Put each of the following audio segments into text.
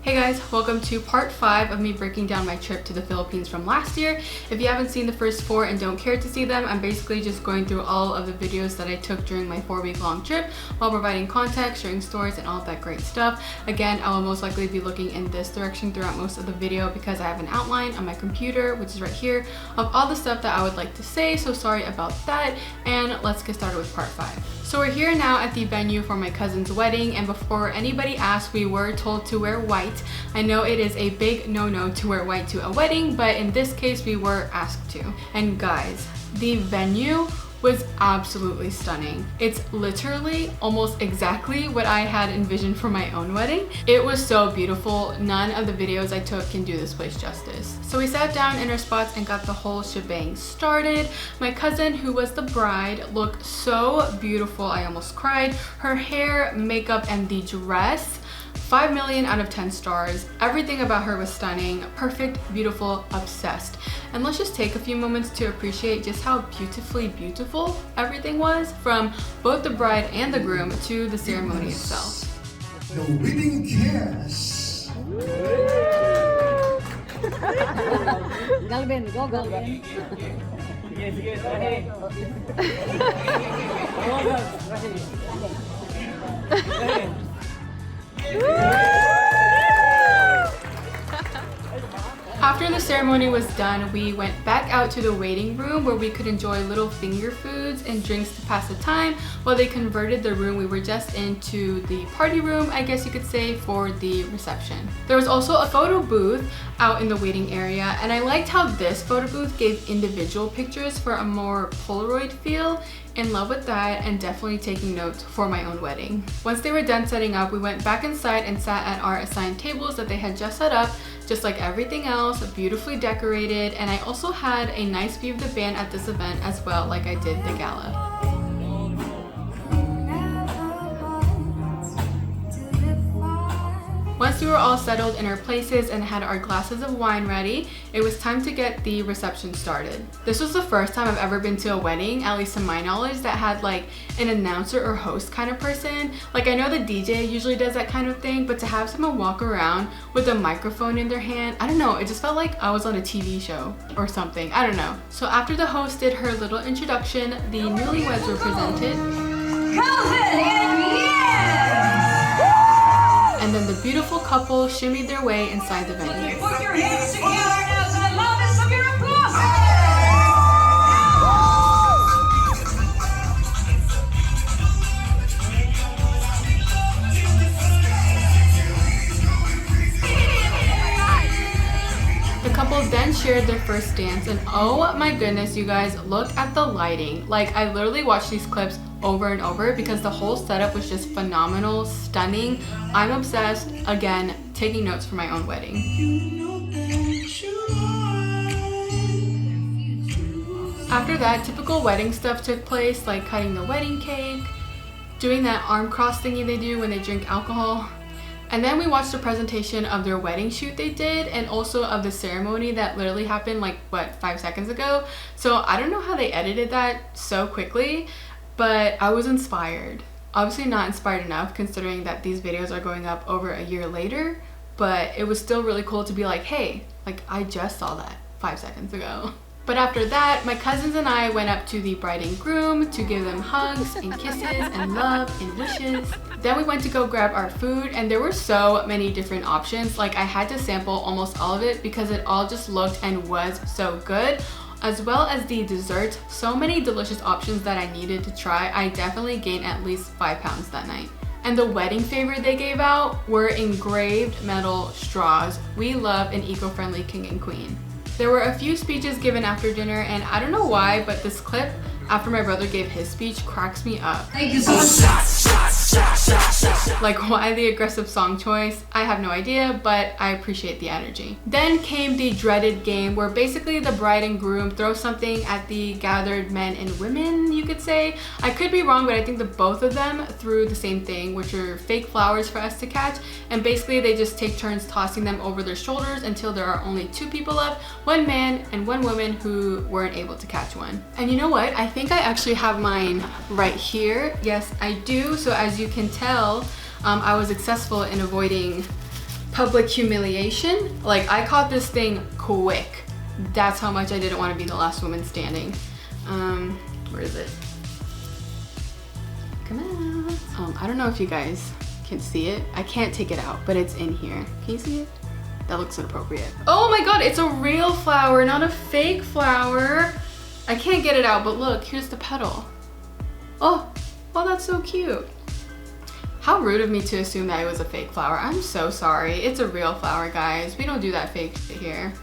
Hey guys, welcome to part 5 of me breaking down my trip to the Philippines from last year. If you haven't seen the first 4 and don't care to see them, I'm basically just going through all of the videos that I took during my 4-week long trip while providing context, sharing stories, and all of that great stuff. Again, I will most likely be looking in this direction throughout most of the video because I have an outline on my computer, which is right here, of all the stuff that I would like to say, so sorry about that, and let's get started with part 5. So we're here now at the venue for my cousin's wedding, and before anybody asks, we were told to wear white. I know it is a big no-no to wear white to a wedding, but in this case we were asked to. And guys, the venue was absolutely stunning. It's literally almost exactly what I had envisioned for my own wedding. It was so beautiful. None of the videos I took can do this place justice. So we sat down in our spots and got the whole shebang started. My cousin, who was the bride, looked so beautiful. I almost cried. Her hair, makeup, and the dress, 5 million out of 10 stars. Everything about her was stunning, perfect, beautiful, obsessed. And let's just take a few moments to appreciate just how beautifully beautiful everything was, from both the bride and the groom to the ceremony itself. The wedding guests. Galvin, go Galvin. After the ceremony was done, we went back out to the waiting room where we could enjoy little finger foods and drinks to pass the time while they converted the room we were just in to the party room, I guess you could say, for the reception. There was also a photo booth out in the waiting area, and I liked how this photo booth gave individual pictures for a more Polaroid feel. In love with that, and definitely taking notes for my own wedding. Once they were done setting up, we went back inside and sat at our assigned tables that they had just set up, just like everything else, beautifully decorated. And I also had a nice view of the band at this event as well, like I did the gala. Once we were all settled in our places and had our glasses of wine ready, it was time to get the reception started. This was the first time I've ever been to a wedding, at least to my knowledge, that had like an announcer or host kind of person. Like, I know the DJ usually does that kind of thing, but to have someone walk around with a microphone in their hand, I don't know, it just felt like I was on a TV show or something. I don't know. So after the host did her little introduction, the newlyweds were presented. And then the beautiful couple shimmied their way inside the venue. Put your hands together now to the loudest of your applause! The couple then shared their first dance, and oh my goodness, you guys, look at the lighting. Like, I literally watched these clips over and over because the whole setup was just phenomenal, stunning. I'm obsessed. Again, taking notes for my own wedding. After that, typical wedding stuff took place, like cutting the wedding cake, doing that arm cross thingy they do when they drink alcohol. And then we watched a presentation of their wedding shoot they did, and also of the ceremony that literally happened like, what, 5 seconds ago. So I don't know how they edited that so quickly, but I was inspired. Obviously not inspired enough considering that these videos are going up over a year later, but it was still really cool to be like, hey, like I just saw that 5 seconds ago. But after that, my cousins and I went up to the bride and groom to give them hugs and kisses and love and wishes. Then we went to go grab our food, and there were so many different options. Like, I had to sample almost all of it because it all just looked and was so good. As well as the desserts, so many delicious options that I needed to try. I definitely gained at least 5 pounds that night. And the wedding favor they gave out were engraved metal straws. We love an eco-friendly king and queen. There were a few speeches given after dinner, and I don't know why, but this clip after my brother gave his speech cracks me up. Thank you so much. Like, why the aggressive song choice? I have no idea, but I appreciate the energy. Then came the dreaded game, where basically the bride and groom throw something at the gathered men and women, you could say. I could be wrong, but I think that both of them threw the same thing, which are fake flowers for us to catch, and basically they just take turns tossing them over their shoulders until there are only 2 people left, 1 man and 1 woman who weren't able to catch one. And you know what? I think I actually have mine right here. Yes, I do. So as you can tell, I was successful in avoiding public humiliation. Like, I caught this thing quick. That's how much I didn't want to be the last woman standing. Where is it? Come on. I don't know if you guys can see it. I can't take it out, but it's in here. Can you see it? That looks inappropriate. Oh my god, it's a real flower, not a fake flower. I can't get it out, but look, here's the petal. Oh, that's so cute. How rude of me to assume that it was a fake flower. I'm so sorry. It's a real flower, guys. We don't do that fake shit here.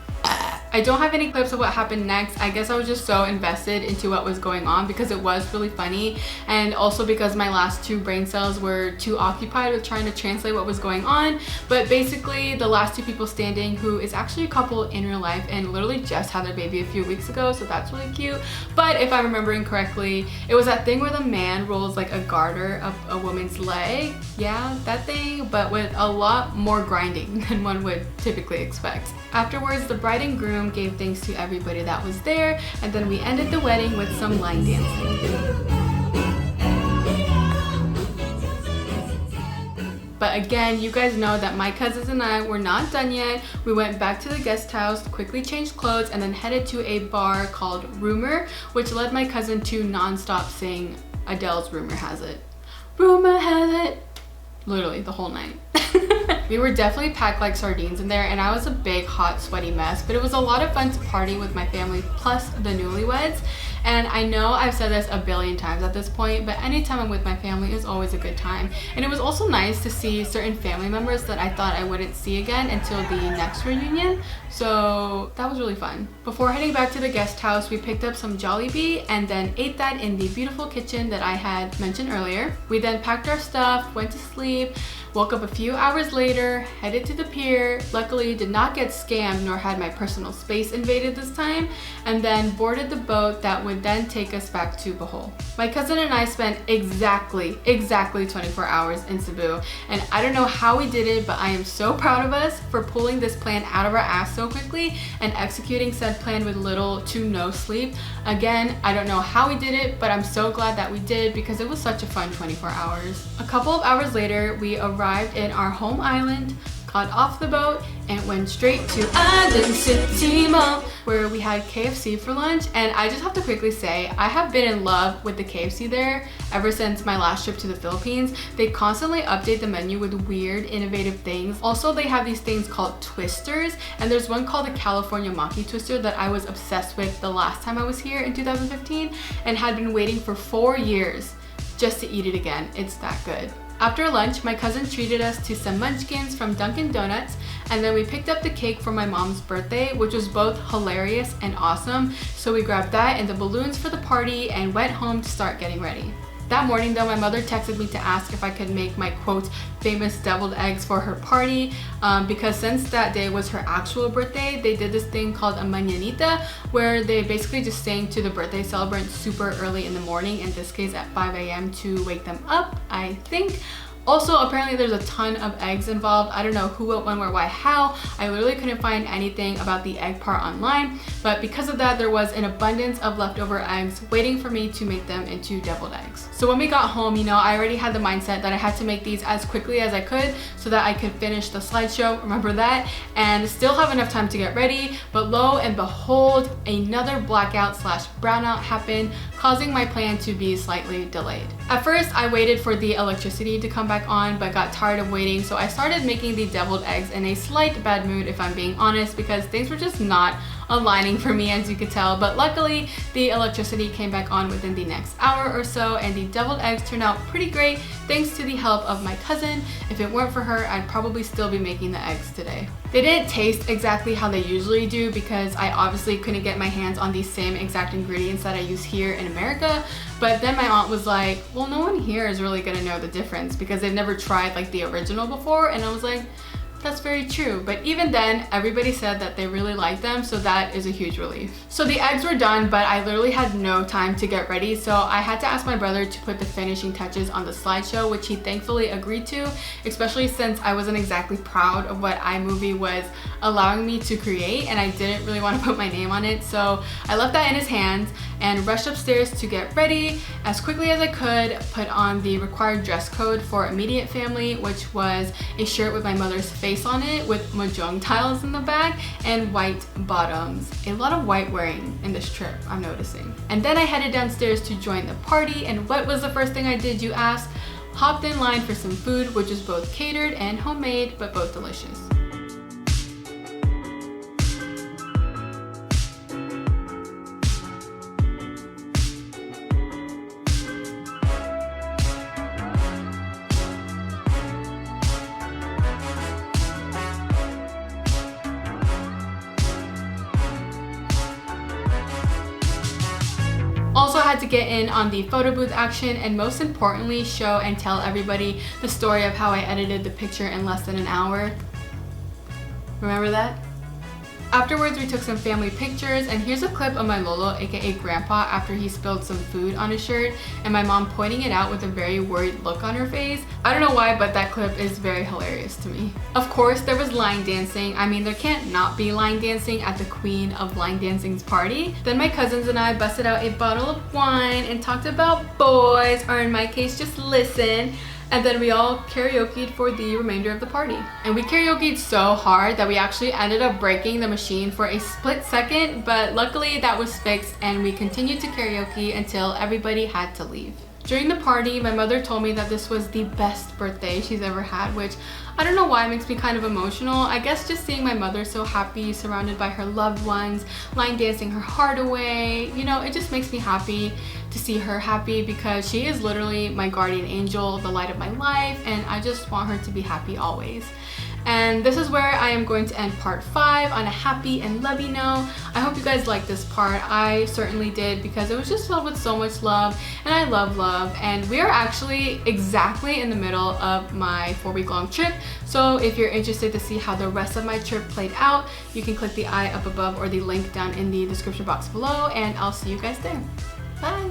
I don't have any clips of what happened next. I guess I was just so invested into what was going on because it was really funny, and also because my last 2 brain cells were too occupied with trying to translate what was going on. But basically, the last 2 people standing, who is actually a couple in real life and literally just had their baby a few weeks ago, so that's really cute. But if I'm remembering correctly, it was that thing where the man rolls like a garter up a woman's leg. Yeah, that thing, but with a lot more grinding than one would typically expect. Afterwards, the bride and groom gave thanks to everybody that was there, and then we ended the wedding with some line dancing. But again, you guys know that my cousins and I were not done yet. We went back to the guest house, quickly changed clothes, and then headed to a bar called Rumor, which led my cousin to non-stop sing Adele's Rumor Has It. Rumor has it. Literally the whole night. We were definitely packed like sardines in there, and I was a big, hot, sweaty mess, but it was a lot of fun to party with my family plus the newlyweds. And I know I've said this a billion times at this point, but anytime I'm with my family is always a good time. And it was also nice to see certain family members that I thought I wouldn't see again until the next reunion. So that was really fun. Before heading back to the guest house, we picked up some Jollibee and then ate that in the beautiful kitchen that I had mentioned earlier. We then packed our stuff, went to sleep, woke up a few hours later, headed to the pier. Luckily did not get scammed nor had my personal space invaded this time, and then boarded the boat that would then take us back to Bohol. My cousin and I spent exactly 24 hours in Cebu, and I don't know how we did it, but I am so proud of us for pulling this plan out of our ass so quickly and executing said plan with little to no sleep. Again, I don't know how we did it, but I'm so glad that we did because it was such a fun 24 hours. A couple of hours later, we arrived in our home island, got off the boat, and went straight to Island City Mall, where we had KFC for lunch. And I just have to quickly say, I have been in love with the KFC there ever since my last trip to the Philippines. They constantly update the menu with weird, innovative things. Also, they have these things called twisters, and there's one called the California Maki Twister that I was obsessed with the last time I was here in 2015 and had been waiting for 4 years just to eat it again. It's that good. After lunch, my cousin treated us to some munchkins from Dunkin' Donuts, and then we picked up the cake for my mom's birthday, which was both hilarious and awesome. So we grabbed that and the balloons for the party and went home to start getting ready. That morning though, my mother texted me to ask if I could make my quote famous deviled eggs for her party, because since that day was her actual birthday, they did this thing called a mañanita, where they basically just sang to the birthday celebrant super early in the morning, in this case at 5 a.m. to wake them up, I think. Also, apparently there's a ton of eggs involved. I don't know who, what, when, where, why, how. I literally couldn't find anything about the egg part online, but because of that, there was an abundance of leftover eggs waiting for me to make them into deviled eggs. So when we got home, you know, I already had the mindset that I had to make these as quickly as I could so that I could finish the slideshow, remember that, and still have enough time to get ready. But lo and behold, another blackout slash brownout happened, causing my plan to be slightly delayed. At first, I waited for the electricity to come back on, but got tired of waiting, so I started making the deviled eggs in a slight bad mood, if I'm being honest, because things were just not aligning for me, as you could tell. But luckily, the electricity came back on within the next hour or so, and the deviled eggs turned out pretty great thanks to the help of my cousin. If it weren't for her, I'd probably still be making the eggs today. They didn't taste exactly how they usually do because I obviously couldn't get my hands on the same exact ingredients that I use here in America. But then my aunt was like, well, no one here is really gonna know the difference because they've never tried like the original before. And I was like, That's very true, but even then, everybody said that they really liked them, so that is a huge relief. So the eggs were done, but I literally had no time to get ready, so I had to ask my brother to put the finishing touches on the slideshow, which he thankfully agreed to, especially since I wasn't exactly proud of what iMovie was allowing me to create, and I didn't really want to put my name on it, so I left that in his hands and rushed upstairs to get ready as quickly as I could, put on the required dress code for immediate family, which was a shirt with my mother's face on it with mahjong tiles in the back and white bottoms. A lot of white wearing in this trip, I'm noticing. And then I headed downstairs to join the party, and what was the first thing I did, you ask? Hopped in line for some food, which is both catered and homemade, but both delicious. Also had to get in on the photo booth action, and most importantly, show and tell everybody the story of how I edited the picture in less than an hour. Remember that? Afterwards, we took some family pictures, and here's a clip of my lolo, aka grandpa, after he spilled some food on his shirt, and my mom pointing it out with a very worried look on her face. I don't know why, but that clip is very hilarious to me. Of course, there was line dancing. I mean, there can't not be line dancing at the queen of line dancing's party. Then my cousins and I busted out a bottle of wine and talked about boys, or in my case, just listen. And then we all karaoke'd for the remainder of the party. And we karaoke'd so hard that we actually ended up breaking the machine for a split second, but luckily that was fixed, and we continued to karaoke until everybody had to leave. During the party, my mother told me that this was the best birthday she's ever had, which I don't know why makes me kind of emotional. I guess just seeing my mother so happy, surrounded by her loved ones, line dancing her heart away, you know, it just makes me happy to see her happy, because she is literally my guardian angel, the light of my life, and I just want her to be happy always. And this is where I am going to end part 5 on a happy and lovey note. I hope you guys liked this part. I certainly did, because it was just filled with so much love, and I love love. And we are actually exactly in the middle of my 4-week-long trip. So if you're interested to see how the rest of my trip played out, you can click the eye up above or the link down in the description box below, and I'll see you guys there. Bye!